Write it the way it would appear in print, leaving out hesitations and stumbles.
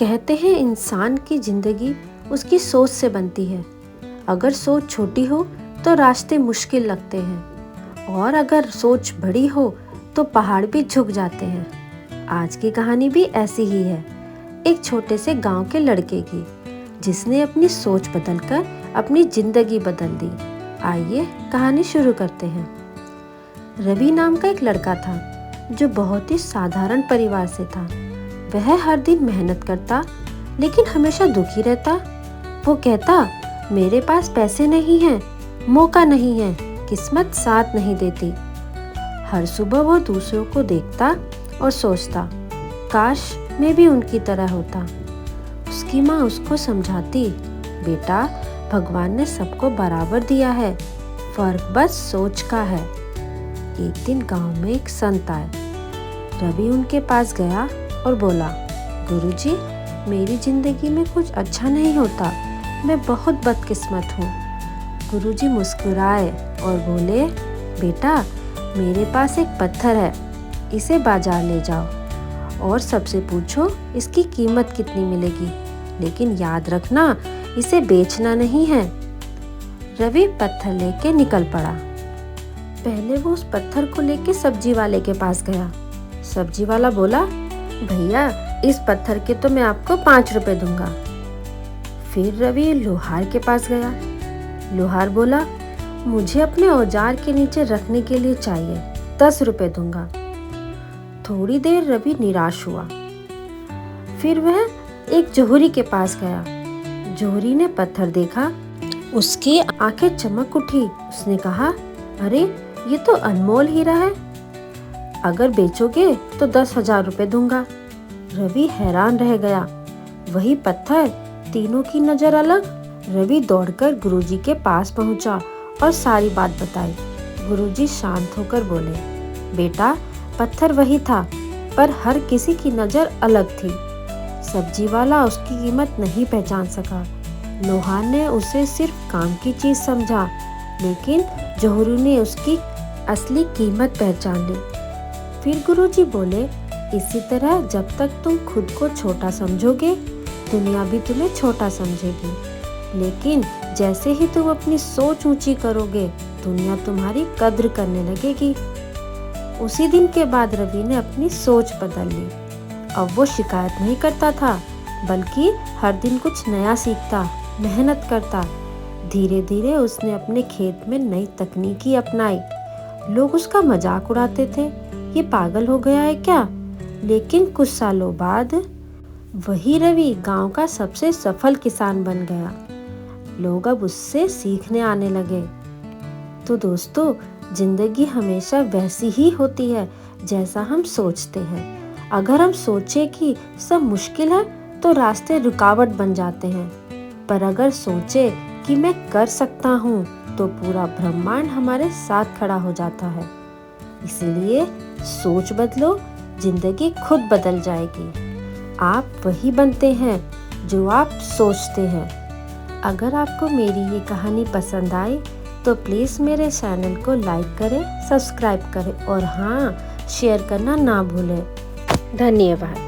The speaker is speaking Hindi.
कहते हैं इंसान की जिंदगी उसकी सोच से बनती है। अगर सोच छोटी हो तो रास्ते मुश्किल लगते हैं और अगर सोच बड़ी हो तो पहाड़ भी झुक जाते हैं। आज की कहानी भी ऐसी ही है, एक छोटे से गांव के लड़के की जिसने अपनी सोच बदलकर अपनी जिंदगी बदल दी। आइए कहानी शुरू करते हैं। रवि नाम का एक लड़का था जो बहुत ही साधारण परिवार से था। वह हर दिन मेहनत करता लेकिन हमेशा दुखी रहता। वो कहता, मेरे पास पैसे नहीं हैं, मौका नहीं है, किस्मत साथ नहीं देती। हर सुबह वो दूसरों को देखता और सोचता, काश मैं भी उनकी तरह होता। उसकी माँ उसको समझाती, बेटा भगवान ने सबको बराबर दिया है, फर्क बस सोच का है। एक दिन गांव में एक संत आए। रवि उनके पास गया और बोला, गुरुजी, मेरी जिंदगी में कुछ अच्छा नहीं होता, मैं बहुत बदकिस्मत हूँ। गुरुजी मुस्कुराए और बोले, बेटा मेरे पास एक पत्थर है, इसे बाजार ले जाओ और सबसे पूछो इसकी कीमत कितनी मिलेगी, लेकिन याद रखना इसे बेचना नहीं है। रवि पत्थर लेके निकल पड़ा। पहले वो उस पत्थर को लेके सब्जी वाले के पास गया। सब्जी वाला बोला, भैया इस पत्थर के तो मैं आपको 5 रुपए दूंगा। फिर रवि लोहार के पास गया। लोहार बोला, मुझे अपने औजार के नीचे रखने के लिए चाहिए, 10 रुपए दूंगा। थोड़ी देर रवि निराश हुआ। फिर वह एक जोहरी के पास गया। जोहरी ने पत्थर देखा, उसकी आंखें चमक उठी। उसने कहा, अरे ये तो अनमोल हीरा है, अगर बेचोगे तो 10,000 रुपए दूंगा। रवि हैरान रह गया। वही पत्थर, तीनों की नजर अलग। रवि दौड़कर गुरुजी के पास पहुंचा और सारी बात बताई। गुरुजी शांत होकर बोले, बेटा पत्थर वही था, पर हर किसी की नजर अलग थी। सब्जी वाला उसकी कीमत नहीं पहचान सका। लोहार ने उसे सिर्फ काम की चीज समझा, लेकिन जोहरी ने उसकी असली कीमत पहचान ली। फिर गुरुजी बोले, इसी तरह जब तक तुम खुद को छोटा समझोगे, दुनिया भी तुम्हें छोटा समझेगी। लेकिन जैसे ही तुम अपनी सोच ऊंची करोगे, दुनिया तुम्हारी कद्र करने लगेगी। उसी दिन के बाद रवि ने अपनी सोच बदल ली। अब वो शिकायत नहीं करता था, बल्कि हर दिन कुछ नया सीखता, मेहनत करता। धीरे धीरे उसने अपने खेत में नई तकनीकी अपनाई। लोग उसका मजाक उड़ाते थे, ये पागल हो गया है क्या? लेकिन कुछ सालों बाद वही रवि गांव का सबसे सफल किसान बन गया। लोग अब उससे सीखने आने लगे। तो दोस्तों, जिंदगी हमेशा वैसी ही होती है जैसा हम सोचते हैं। अगर हम सोचें कि सब मुश्किल है तो रास्ते रुकावट बन जाते हैं, पर अगर सोचे कि मैं कर सकता हूँ तो पूरा ब्रह्मांड हमारे साथ खड़ा हो जाता है। इसीलिए सोच बदलो, जिंदगी खुद बदल जाएगी। आप वही बनते हैं जो आप सोचते हैं। अगर आपको मेरी ये कहानी पसंद आई तो प्लीज़ मेरे चैनल को लाइक करें, सब्सक्राइब करें और हाँ, शेयर करना ना भूलें। धन्यवाद।